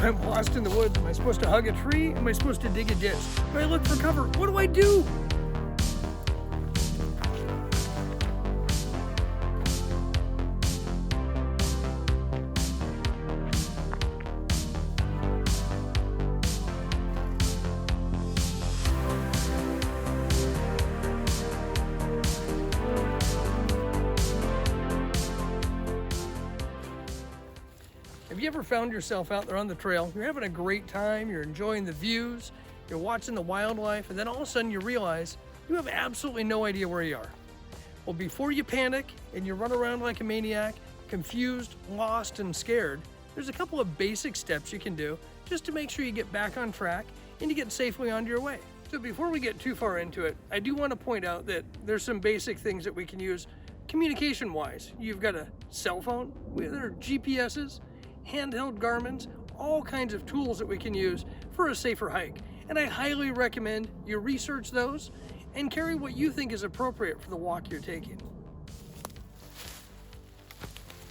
I'm lost in the woods, am I supposed to hug a tree? Am I supposed to dig a ditch? Do I look for cover? What do I do? Have you ever found yourself out there on the trail? You're having a great time, you're enjoying the views, you're watching the wildlife, and then all of a sudden you realize you have absolutely no idea where you are. Well, before you panic and you run around like a maniac, confused, lost, and scared, there's a couple of basic steps you can do just to make sure you get back on track and you get safely on your way. So before we get too far into it, I do want to point out that there's some basic things that we can use communication-wise. You've got a cell phone, there are GPSs, handheld Garmin's, all kinds of tools that we can use for a safer hike. And I highly recommend you research those and carry what you think is appropriate for the walk you're taking.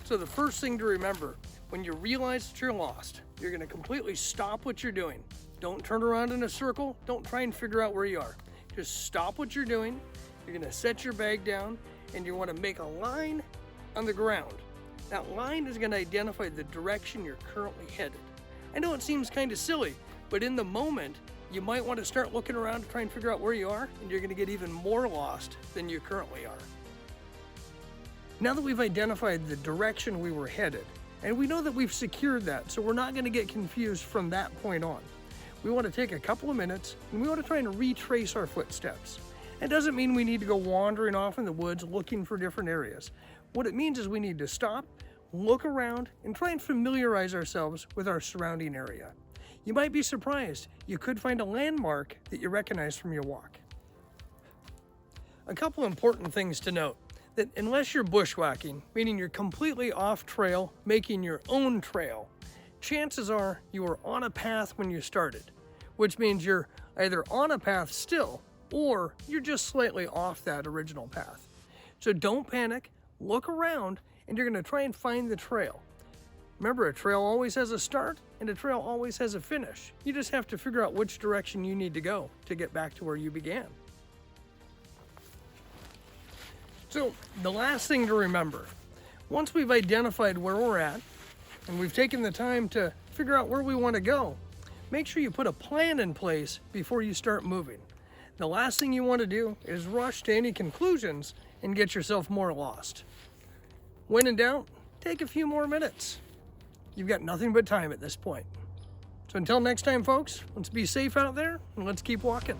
So the first thing to remember, when you realize that you're lost, you're going to completely stop what you're doing. Don't turn around in a circle. Don't try and figure out where you are. Just stop what you're doing. You're going to set your bag down and you want to make a line on the ground. That line is going to identify the direction you're currently headed. I know it seems kind of silly, but in the moment, you might want to start looking around to try and figure out where you are, and you're going to get even more lost than you currently are. Now that we've identified the direction we were headed, and we know that we've secured that, so we're not going to get confused from that point on. We want to take a couple of minutes, and we want to try and retrace our footsteps. It doesn't mean we need to go wandering off in the woods looking for different areas. What it means is we need to stop, look around, and try and familiarize ourselves with our surrounding area. You might be surprised. You could find a landmark that you recognize from your walk. A couple important things to note, that unless you're bushwhacking, meaning you're completely off trail, making your own trail, chances are you were on a path when you started, which means you're either on a path still, or you're just slightly off that original path. So don't panic, look around, and you're going to try and find the trail. Remember, a trail always has a start and a trail always has a finish. You just have to figure out which direction you need to go to get back to where you began. So the last thing to remember, once we've identified where we're at and we've taken the time to figure out where we want to go, make sure you put a plan in place before you start moving. The last thing you want to do is rush to any conclusions and get yourself more lost. When in doubt, take a few more minutes. You've got nothing but time at this point. So until next time, folks, let's be safe out there and let's keep walking.